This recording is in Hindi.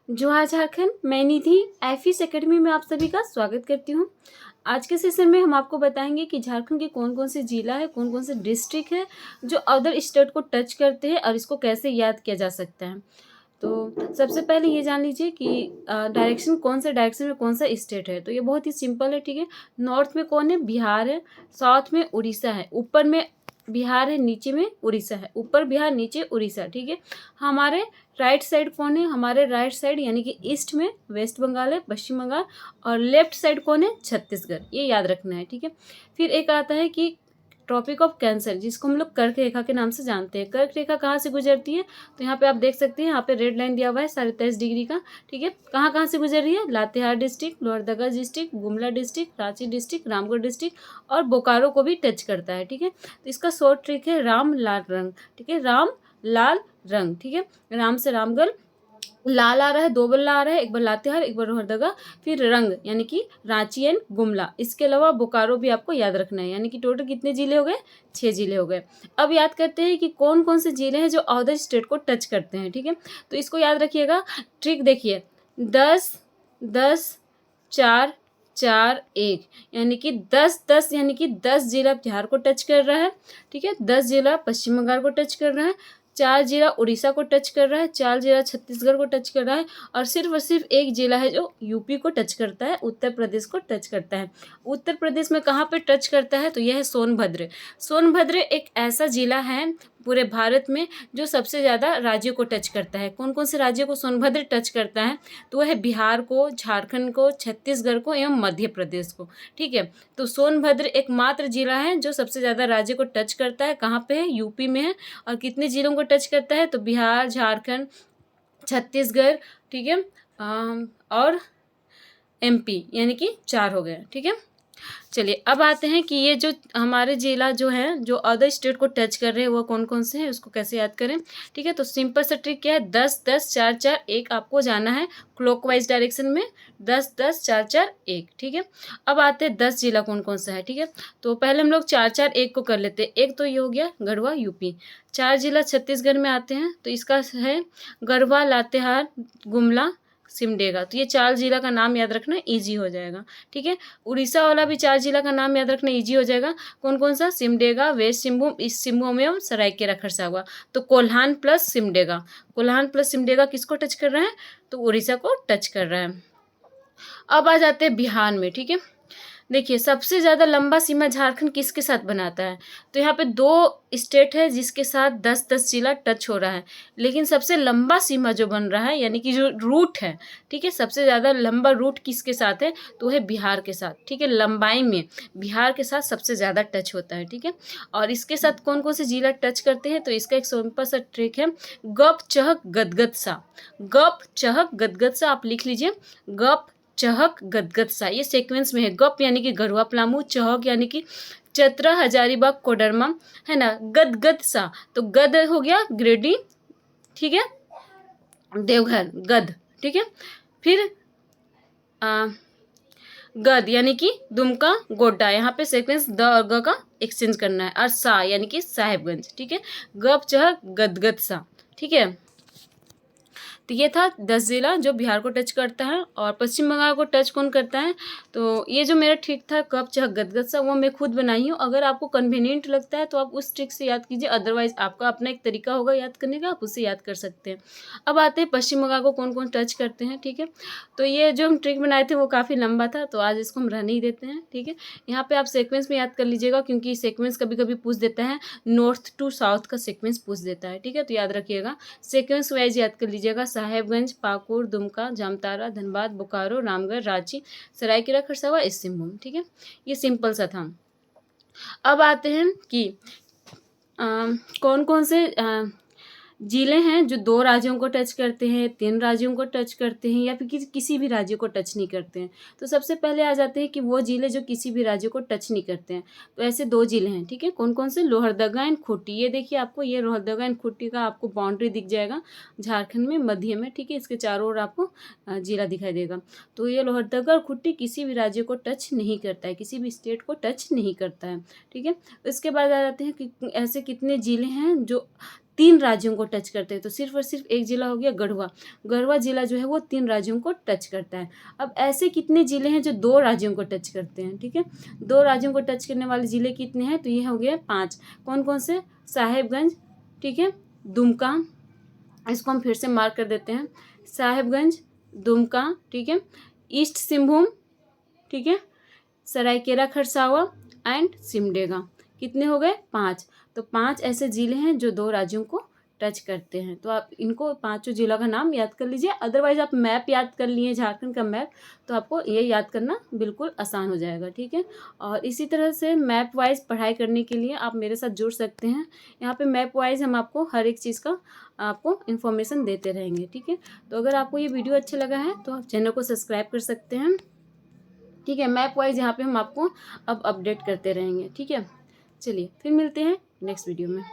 जोहार झारखंड, मैं निधि एफिस एकेडमी में आप सभी का स्वागत करती हूँ। आज के सेशन में हम आपको बताएंगे कि झारखंड के कौन कौन से जिला है, कौन कौन से डिस्ट्रिक्ट है जो अदर स्टेट को टच करते हैं और इसको कैसे याद किया जा सकता है। तो सबसे पहले ये जान लीजिए कि डायरेक्शन कौन सा डायरेक्शन में कौन सा स्टेट है। तो ये बहुत ही सिंपल है, ठीक है। नॉर्थ में कौन है? बिहार है। साउथ में उड़ीसा है। ऊपर में बिहार है, नीचे में उड़ीसा है। ऊपर बिहार, नीचे उड़ीसा, ठीक है। हमारे राइट साइड कौन है? हमारे राइट साइड यानी कि ईस्ट में वेस्ट बंगाल है, पश्चिम बंगाल। और लेफ्ट साइड कौन है? छत्तीसगढ़। ये याद रखना है, ठीक है। फिर एक आता है कि ट्रॉपिक ऑफ कैंसर, जिसको हम लोग कर्क रेखा के नाम से जानते हैं। कर्क रेखा कहाँ से गुजरती है? तो यहाँ पे आप देख सकते हैं, यहाँ पे रेड लाइन दिया हुआ है 23.5 डिग्री का, ठीक है। कहाँ कहाँ से गुजर रही है? Latehar district, Lohardaga district, Gumla district, Ranchi district, Ramgarh district और बोकारो को भी टच करता है, ठीक है। तो इसका शॉर्ट ट्रिक है राम लाल रंग, ठीक है। राम लाल रंग, ठीक है। राम से रामगढ़, लाल आ रहा है, दो बार ला आ रहा है, एक बार लातेहार, एक बार लोहरदगा, फिर रंग यानी कि रांची एंड गुमला। इसके अलावा बोकारो भी आपको याद रखना है। यानी कि टोटल कितने जिले हो गए? 6 जिले हो गए। अब याद करते हैं कि कौन कौन से जिले हैं जो अदर स्टेट को टच करते हैं, ठीक है। तो इसको याद रखिएगा। ट्रिक देखिए, 10 10 4 4 1 यानी कि 10 यानी कि 10 जिला बिहार को टच कर रहा है, ठीक है। 10 जिला पश्चिम बंगाल को टच कर रहा है, 4 जिला उड़ीसा को टच कर रहा है, 4 जिला छत्तीसगढ़ को टच कर रहा है और सिर्फ एक जिला है जो यूपी को टच करता है, उत्तर प्रदेश को टच करता है। उत्तर प्रदेश में कहाँ पे टच करता है? तो यह है सोनभद्र। सोनभद्र एक ऐसा जिला है पूरे भारत में जो सबसे ज़्यादा राज्यों को टच करता है। कौन कौन से राज्यों को सोनभद्र टच करता है? तो वह है बिहार को, झारखंड को, छत्तीसगढ़ को एवं मध्य प्रदेश को, ठीक है। तो सोनभद्र एकमात्र जिला है जो सबसे ज़्यादा राज्य को टच करता है। कहाँ पे है? यूपी में है। और कितने जिलों को टच करता है? तो बिहार, झारखंड, छत्तीसगढ़, ठीक है, और एमपी, यानी कि 4 हो गए, ठीक है। चलिए अब आते हैं कि ये जो हमारे जिला जो हैं जो अदर स्टेट को टच कर रहे हैं वो कौन कौन से हैं, उसको कैसे याद करें, ठीक है। तो सिंपल सा ट्रिक क्या है? 10 10 4 4 1 आपको जाना है क्लॉकवाइज डायरेक्शन में। 10 10 4 4 1, ठीक है। अब आते हैं 10 जिला कौन कौन सा है, ठीक है। तो पहले हम लोग 4 4 1 को कर लेते हैं। एक तो ये हो गया गढ़वा यूपी। 4 जिला छत्तीसगढ़ में आते हैं, तो इसका है गढ़वा, लातेहार, गुमला, सिमडेगा। तो ये 4 जिला का नाम याद रखना ईजी हो जाएगा, ठीक है। उड़ीसा वाला भी 4 जिला का नाम याद रखना ईजी हो जाएगा। कौन कौन सा? सिमडेगा, वेस्ट सिंहभूम, ईस्ट सिंहभूम एवं सरायकेला खरसावा। तो कोल्हान प्लस सिमडेगा, कोल्हान प्लस सिमडेगा किसको टच कर रहा है? तो उड़ीसा को टच कर रहा है। अब आ जाते हैं बिहार में, ठीक है। देखिए सबसे ज़्यादा लंबा सीमा झारखंड किसके साथ बनाता है? तो यहाँ पे 2 स्टेट है जिसके साथ 10-10 जिला टच हो रहा है, लेकिन सबसे लंबा सीमा जो बन रहा है यानी कि जो रूट है, ठीक है, सबसे ज़्यादा लंबा रूट किसके साथ है? तो है बिहार के साथ, ठीक है। लंबाई में बिहार के साथ सबसे ज़्यादा टच होता है, ठीक है। और इसके साथ कौन कौन से जिला टच करते हैं? तो इसका एक सिंपल सा ट्रिक है, गप चहक गदगद सा। गप चहक गदगद सा आप लिख लीजिए, गप चहक गदगद सा। ये सीक्वेंस में है। गप यानी कि गढ़वा प्लामू, चहक यानी कि चतरा, हजारीबाग, कोडरमा, है ना। गदगद सा, तो गद हो गया गिरिडीह, ठीक है, देवघर, गद, ठीक है। फिर गद यानी कि दुमका, गोड्डा। यहाँ पे सीक्वेंस द और ग का एक्सचेंज करना है। और सा यानी कि साहेबगंज, ठीक है। गप चहक गदगद सा, ठीक है। तो ये था 10 जिला जो बिहार को टच करता है। और पश्चिम बंगाल को टच कौन करता है? तो ये जो मेरा ट्रिक था कप चह गदगद सा, वो मैं खुद बनाई हूँ। अगर आपको कन्वीनियंट लगता है तो आप उस ट्रिक से याद कीजिए, अदरवाइज आपका अपना एक तरीका होगा याद करने का, आप उससे याद कर सकते हैं। अब आते हैं पश्चिम बंगाल को कौन कौन टच करते हैं, ठीक है। तो ये जो हम ट्रिक बनाए थे वो काफ़ी लंबा था, तो आज इसको हम रहने ही देते हैं, ठीक है। यहाँ पर आप सीक्वेंस में याद कर लीजिएगा, क्योंकि सीक्वेंस कभी कभी पूछ देता है, नॉर्थ टू साउथ का सीक्वेंस पूछ देता है, ठीक है। तो याद रखिएगा, सीक्वेंस वाइज याद कर लीजिएगा। साहेबगंज, पाकुड़, दुमका, जामताड़ा, धनबाद, बोकारो, रामगढ़, रांची, सरायकेला खरसावा, ईस्ट सिंहभूम, ठीक है। ये सिंपल सा था। अब आते हैं कि कौन कौन से जिले हैं जो 2 राज्यों को टच करते हैं, 3 राज्यों को टच करते हैं, या फिर किसी भी राज्य को टच नहीं करते हैं। तो सबसे पहले आ जाते हैं कि वो जिले जो किसी भी राज्य को टच नहीं करते हैं। तो ऐसे 2 जिले हैं, ठीक है। कौन कौन से? लोहरदगा एंड खूंटी। ये देखिए आपको, ये लोहरदगा एंड खूंटी का आपको बाउंड्री दिख जाएगा झारखंड में मध्य में, ठीक है। इसके चारों ओर आपको जिला दिखाई देगा। तो ये लोहरदगा और खूंटी किसी भी राज्य को टच नहीं करता है, किसी भी स्टेट को टच नहीं करता है, ठीक है। इसके बाद आ जाते हैं कि ऐसे कितने जिले हैं जो 3 राज्यों को टच करते हैं। तो सिर्फ और सिर्फ एक ज़िला हो गया गढ़वा। गढ़वा ज़िला जो है वो 3 राज्यों को टच करता है। अब ऐसे कितने ज़िले हैं जो 2 राज्यों को टच करते हैं, ठीक है। 2 राज्यों को टच करने वाले ज़िले कितने हैं, तो ये हो गए 5। कौन कौन से, साहेबगंज, ठीक है, दुमका, इसको हम फिर से मार्क कर देते हैं, साहेबगंज, दुमका, ठीक है, ईस्ट सिंहभूम, ठीक है, सरायकेला खरसावा एंड सिमडेगा। कितने हो गए, 5। तो 5 ऐसे ज़िले हैं जो 2 राज्यों को टच करते हैं। तो आप इनको 5 ज़िलों का नाम याद कर लीजिए। अदरवाइज आप मैप याद कर लिए, झारखंड का मैप, तो आपको ये याद करना बिल्कुल आसान हो जाएगा, ठीक है। और इसी तरह से मैप वाइज पढ़ाई करने के लिए आप मेरे साथ जुड़ सकते हैं। यहाँ पे मैप वाइज हम आपको हर एक चीज़ का आपको इन्फॉर्मेशन देते रहेंगे, ठीक है। तो अगर आपको ये वीडियो अच्छा लगा है तो आप चैनल को सब्सक्राइब कर सकते हैं, ठीक है। मैप वाइज यहाँ पे हम आपको अब अपडेट करते रहेंगे, ठीक है। चलिए फिर मिलते हैं नेक्स्ट वीडियो में।